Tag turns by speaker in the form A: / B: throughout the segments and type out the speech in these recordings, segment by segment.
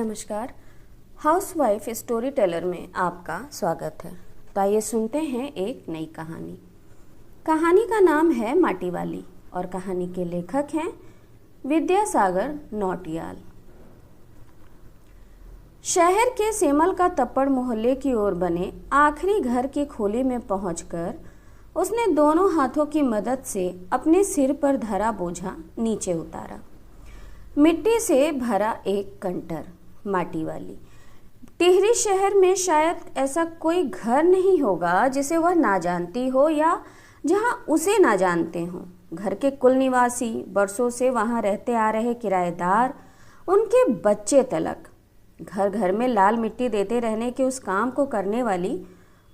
A: नमस्कार। Housewife story teller में आपका स्वागत है। तो आइए सुनते हैं एक नई कहानी। कहानी का नाम है माटी वाली और कहानी के लेखक हैं विद्यासागर नौटियाल। शहर के सेमल का तप्पड़ मोहल्ले की ओर बने आखिरी घर की खोली में पहुंचकर उसने दोनों हाथों की मदद से अपने सिर पर धरा बोझा नीचे उतारा। मिट्टी से भरा एक कंटर माटी वाली। टिहरी शहर में शायद ऐसा कोई घर नहीं होगा जिसे वह ना जानती हो या जहां उसे ना जानते हों। घर के कुल निवासी, बरसों से वहां रहते आ रहे किराएदार, उनके बच्चे तलक, घर घर में लाल मिट्टी देते रहने के उस काम को करने वाली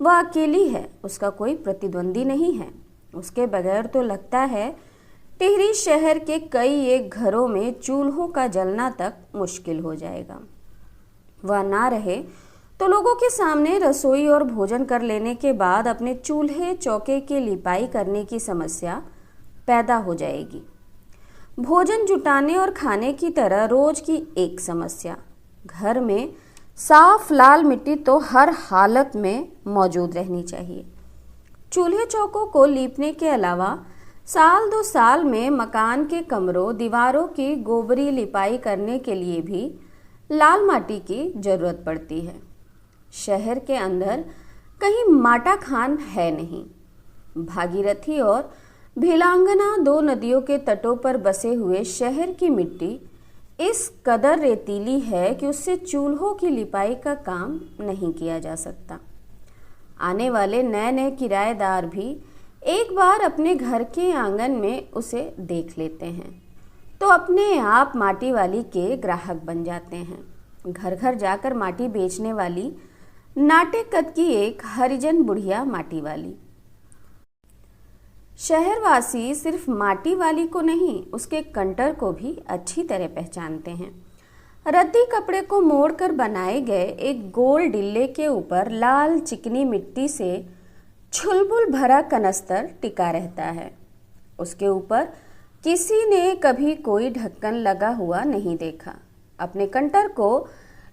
A: वह अकेली है। उसका कोई प्रतिद्वंदी नहीं है। उसके बगैर तो लगता है टिहरी शहर के कई एक घरों में चूल्हों का जलना तक मुश्किल हो जाएगा। वह ना रहे तो लोगों के सामने रसोई और भोजन कर लेने के बाद अपने चूल्हे चौके की लिपाई करने की समस्या पैदा हो जाएगी। भोजन जुटाने और खाने की तरह रोज की एक समस्या। घर में साफ लाल मिट्टी तो हर हालत में मौजूद रहनी चाहिए। चूल्हे चौकों को लीपने के अलावा साल दो साल में मकान के कमरों, दीवारों की गोबरी लिपाई करने के लिए भी लाल माटी की जरूरत पड़ती है। शहर के अंदर कहीं माटा खान है नहीं। भागीरथी और भिलांगना दो नदियों के तटों पर बसे हुए शहर की मिट्टी इस कदर रेतीली है कि उससे चूल्हों की लिपाई का काम नहीं किया जा सकता। आने वाले नए नए किराएदार भी एक बार अपने घर के आंगन में उसे देख लेते हैं तो अपने आप माटी वाली के ग्राहक बन जाते हैं। घर घर जाकर माटी बेचने वाली नाटे कद की एक हरिजन बुढ़िया माटी वाली। शहरवासी सिर्फ माटी वाली को नहीं, उसके कंटर को भी अच्छी तरह पहचानते हैं। रद्दी कपड़े को मोड़कर बनाए गए एक गोल डिल्ले के ऊपर लाल चिकनी मिट्टी से छुलबुल भरा कनस्तर टिका रहता है। उसके ऊपर किसी ने कभी कोई ढक्कन लगा हुआ नहीं देखा। अपने कंटर को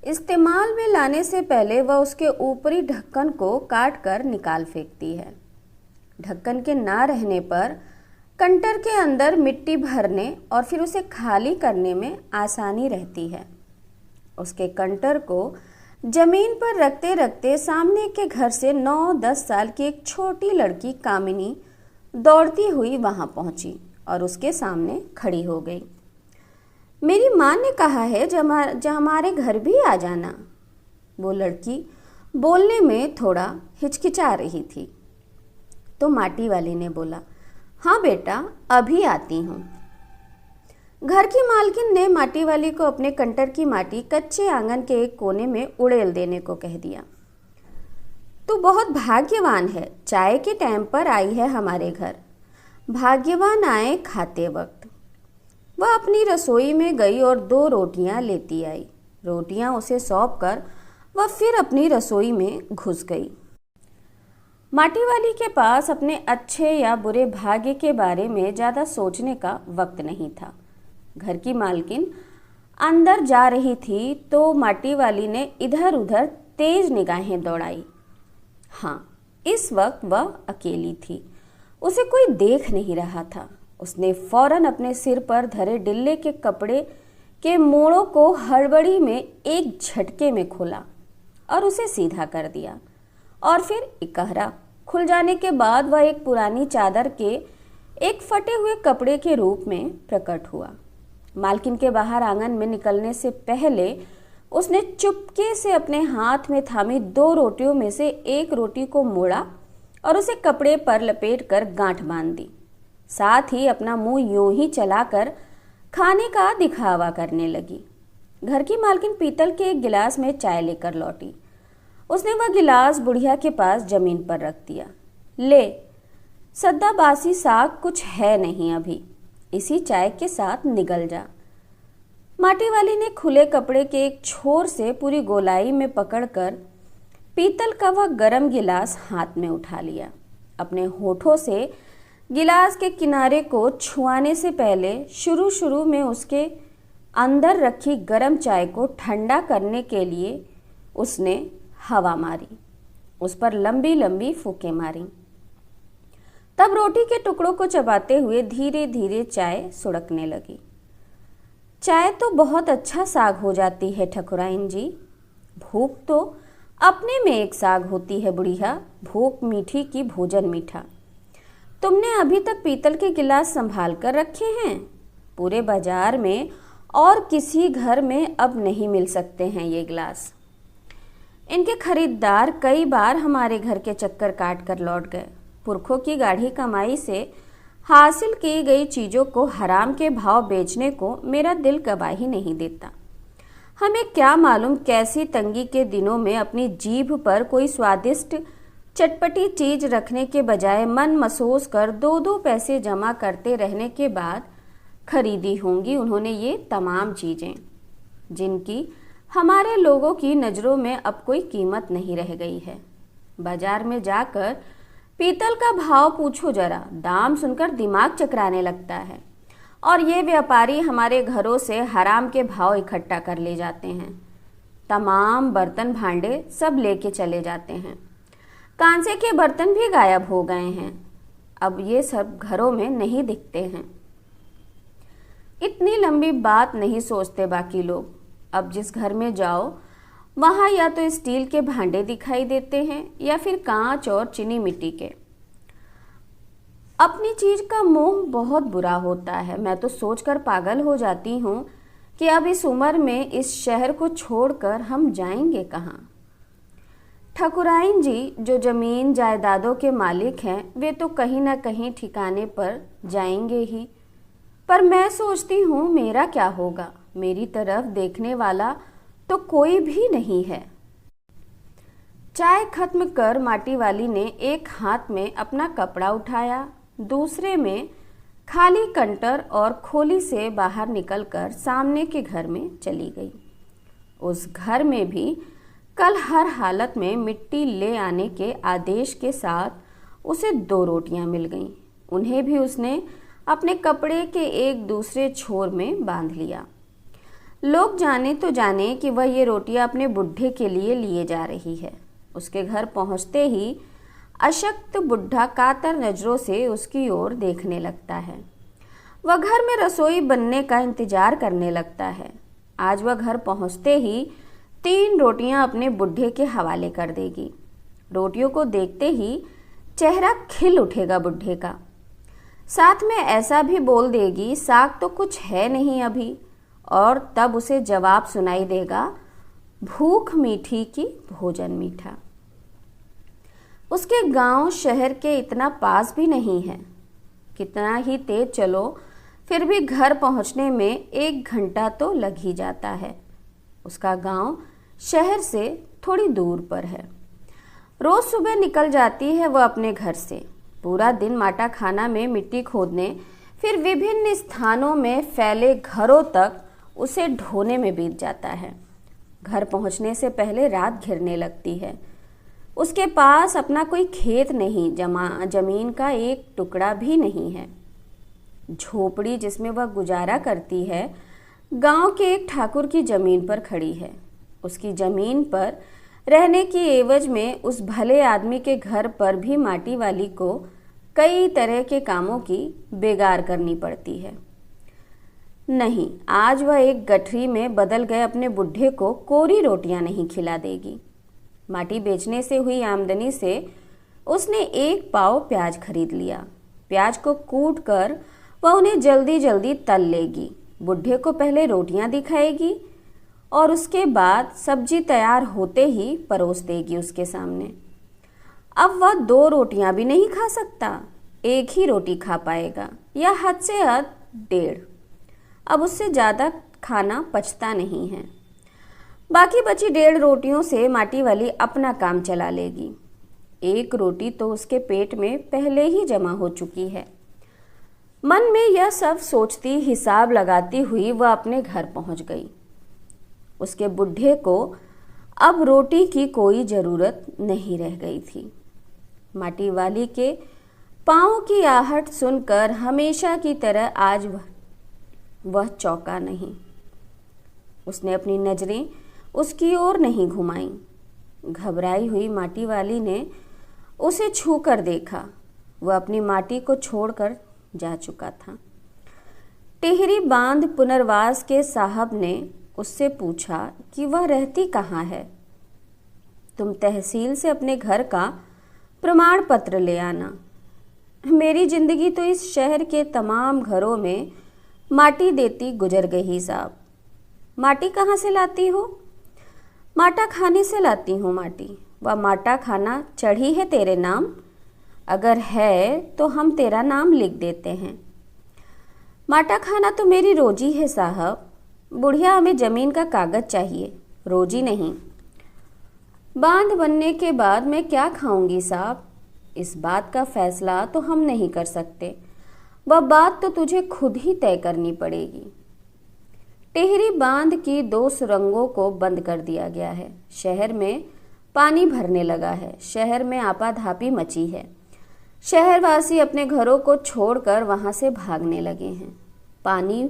A: इस्तेमाल में लाने से पहले वह उसके ऊपरी ढक्कन को काट कर निकाल फेंकती है। ढक्कन के ना रहने पर कंटर के अंदर मिट्टी भरने और फिर उसे खाली करने में आसानी रहती है। उसके कंटर को जमीन पर रखते रखते सामने के घर से 9-10 साल की एक छोटी लड़की कामिनी दौड़ती हुई वहां पहुंची और उसके सामने खड़ी हो गई। मेरी माँ ने कहा है जब हमारे घर भी आ जाना। वो लड़की बोलने में थोड़ा हिचकिचा रही थी तो माटी वाली ने बोला, हाँ बेटा, अभी आती हूँ। घर की मालकिन ने माटी वाली को अपने कंटर की माटी कच्चे आंगन के एक कोने में उड़ेल देने को कह दिया। तू बहुत भाग्यवान है, चाय के टाइम पर आई है हमारे घर। भाग्यवान आए खाते वक्त। वह अपनी रसोई में गई और 2 रोटियां लेती आई। रोटियां उसे सौंप कर वह फिर अपनी रसोई में घुस गई। माटी वाली के पास अपने अच्छे या बुरे भाग्य के बारे में ज़्यादा सोचने का वक्त नहीं था। घर की मालकिन अंदर जा रही थी तो माटी वाली ने इधर उधर तेज निगाहें दौड़ाई। हाँ, इस वक्त वह अकेली थी। उसे कोई देख नहीं रहा था। उसने फौरन अपने सिर पर धरे डिल्ले के कपड़े के मोड़ों को हड़बड़ी में एक झटके में खोला और उसे सीधा कर दिया और फिर इकहरा खुल जाने के बाद वह एक पुरानी चादर के एक फटे हुए कपड़े के रूप में प्रकट हुआ। मालकिन के बाहर आंगन में निकलने से पहले उसने चुपके से अपने हाथ में थामी 2 रोटियों में से एक रोटी को मोड़ा और उसे कपड़े पर लपेटकर गांठ बांध दी। साथ ही अपना मुंह यूं ही चलाकर खाने का दिखावा करने लगी। घर की मालकिन पीतल के एक गिलास में चाय लेकर लौटी। उसने वह गिलास बुढ़िया के पास जमीन पर रख दिया। ले, सद्दा बासी साग कुछ है नहीं अभी, इसी चाय के साथ निगल जा। माटी वाली ने खुले कपड़े के एक छोर से पूरी गोलाई में पकड़कर पीतल का वह गर्म गिलास हाथ में उठा लिया। अपने होठों से गिलास के किनारे को छुआने से पहले शुरू में उसके अंदर रखी गर्म चाय को ठंडा करने के लिए उसने हवा मारी, उस पर लंबी लंबी फूंकें मारी। तब रोटी के टुकड़ों को चबाते हुए धीरे धीरे चाय सुड़कने लगी। चाय तो बहुत अच्छा साग हो जाती है ठकुराइन जी। भूख तो अपने में एक साग होती है बुढ़िया, भूख मीठी की भोजन मीठा। तुमने अभी तक पीतल के गिलास संभाल कर रखे हैं। पूरे बाजार में और किसी घर में अब नहीं मिल सकते हैं ये गिलास। इनके खरीदार कई बार हमारे घर के चक्कर काट कर लौट गए। पुरखों की गाढ़ी कमाई से हासिल की गई चीज़ों को हराम के भाव बेचने को मेरा दिल गवाही नहीं देता। हमें क्या मालूम कैसी तंगी के दिनों में अपनी जीभ पर कोई स्वादिष्ट चटपटी चीज रखने के बजाय मन मसोस कर 2-2 पैसे जमा करते रहने के बाद खरीदी होंगी उन्होंने ये तमाम चीज़ें, जिनकी हमारे लोगों की नज़रों में अब कोई कीमत नहीं रह गई है। बाजार में जाकर पीतल का भाव पूछो जरा, दाम सुनकर दिमाग चकराने लगता है। और ये व्यापारी हमारे घरों से हराम के भाव इकट्ठा कर ले जाते हैं। तमाम बर्तन भांडे सब लेके चले जाते हैं। कांसे के बर्तन भी गायब हो गए हैं, अब ये सब घरों में नहीं दिखते हैं। इतनी लंबी बात नहीं सोचते बाकी लोग। अब जिस घर में जाओ वहाँ या तो स्टील के भांडे दिखाई देते हैं या फिर कांच और चीनी मिट्टी के। अपनी चीज का मोह बहुत बुरा होता है। मैं तो सोचकर पागल हो जाती हूँ कि अब इस उम्र में इस शहर को छोड़कर हम जाएंगे कहाँ। ठकुराइन जी जो जमीन जायदादों के मालिक हैं वे तो कहीं ना कहीं ठिकाने पर जाएंगे ही, पर मैं सोचती हूँ मेरा क्या होगा। मेरी तरफ देखने वाला तो कोई भी नहीं है। चाय खत्म कर माटी वाली ने एक हाथ में अपना कपड़ा उठाया, दूसरे में खाली कंटर और खोली से बाहर निकलकर सामने के घर में चली गई। उस घर में भी कल हर हालत में मिट्टी ले आने के आदेश के साथ उसे 2 रोटियां मिल गईं। उन्हें भी उसने अपने कपड़े के एक दूसरे छोर में बांध लिया। लोग जाने तो जाने कि वह ये रोटियां अपने बुढ़े के लिए जा रही है। उसके घर पहुंचते ही अशक्त बुढ़ा कातर नजरों से उसकी ओर देखने लगता है। वह घर में रसोई बनने का इंतजार करने लगता है। आज वह घर पहुंचते ही 3 रोटियां अपने बुढ़े के हवाले कर देगी। रोटियों को देखते ही चेहरा खिल उठेगा बुढ़े का। साथ में ऐसा भी बोल देगी साग तो कुछ है नहीं अभी, और तब उसे जवाब सुनाई देगा भूख मीठी की भोजन मीठा। उसके गांव शहर के इतना पास भी नहीं है। कितना ही तेज चलो फिर भी घर पहुंचने में 1 घंटा तो लग ही जाता है। उसका गांव शहर से थोड़ी दूर पर है। रोज सुबह निकल जाती है वह अपने घर से। पूरा दिन माटा खाना में मिट्टी खोदने, फिर विभिन्न स्थानों में फैले घरों तक उसे ढोने में बीत जाता है। घर पहुंचने से पहले रात घिरने लगती है। उसके पास अपना कोई खेत नहीं, जमीन का एक टुकड़ा भी नहीं है। झोपड़ी जिसमें वह गुजारा करती है गांव के एक ठाकुर की जमीन पर खड़ी है। उसकी जमीन पर रहने की एवज में उस भले आदमी के घर पर भी माटी वाली को कई तरह के कामों की बेगार करनी पड़ती है। नहीं, आज वह एक गठरी में बदल गए अपने बुढ़े को कोरी रोटियां नहीं खिला देगी। माटी बेचने से हुई आमदनी से उसने 1 पाव प्याज खरीद लिया। प्याज को कूट कर वह उन्हें जल्दी जल्दी तल लेगी। बुढ़े को पहले रोटियां दिखाएगी और उसके बाद सब्जी तैयार होते ही परोस देगी उसके सामने। अब वह 2 रोटियां भी नहीं खा सकता, 1 ही रोटी खा पाएगा या हद से हद 1.5। अब उससे ज़्यादा खाना पचता नहीं है। बाकी बची 1.5 रोटियों से माटी वाली अपना काम चला लेगी। 1 रोटी तो उसके पेट में पहले ही जमा हो चुकी है। मन में यह सब सोचती, हिसाब लगाती हुई वह अपने घर पहुंच गई। उसके बुढ़े को अब रोटी की कोई ज़रूरत नहीं रह गई थी। माटी वाली के पाँव की आहट सुनकर हमेशा की तरह आज वह चौंका नहीं। उसने अपनी नज़रें उसकी ओर नहीं घुमाईं। घबराई हुई माटी वाली ने उसे छू कर देखा। वह अपनी माटी को छोड़कर जा चुका था। टिहरी बांध पुनर्वास के साहब ने उससे पूछा कि वह रहती कहाँ है। तुम तहसील से अपने घर का प्रमाण पत्र ले आना। मेरी जिंदगी तो इस शहर के तमाम घरों में माटी देती गुजर गई साहब। माटी कहाँ से लाती हो? माटा खाने से लाती हूँ माटी। वह माटा खाना चढ़ी है तेरे नाम? अगर है तो हम तेरा नाम लिख देते हैं। माटा खाना तो मेरी रोजी है साहब। बुढ़िया, हमें ज़मीन का कागज़ चाहिए, रोजी नहीं। बांध बनने के बाद मैं क्या खाऊंगी साहब? इस बात का फैसला तो हम नहीं कर सकते। वह बात तो तुझे खुद ही तय करनी पड़ेगी। टिहरी बांध की 2 सुरंगों को बंद कर दिया गया है। शहर में पानी भरने लगा है। शहर में आपाधापी मची है। शहरवासी अपने घरों को छोड़कर वहां से भागने लगे हैं। पानी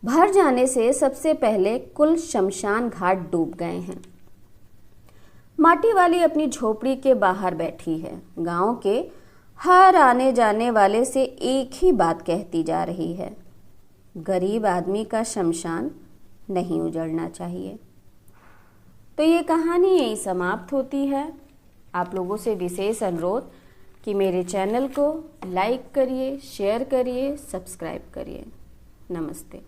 A: भर जाने से सबसे पहले कुल शमशान घाट डूब गए हैं। माटी वाली अपनी झोपड़ी के बाहर बैठी है। गांव के हर आने जाने वाले से एक ही बात कहती जा रही है, गरीब आदमी का शमशान नहीं उजड़ना चाहिए। तो ये कहानी यहीं समाप्त होती है। आप लोगों से विशेष अनुरोध कि मेरे चैनल को लाइक करिए, शेयर करिए, सब्सक्राइब करिए। नमस्ते।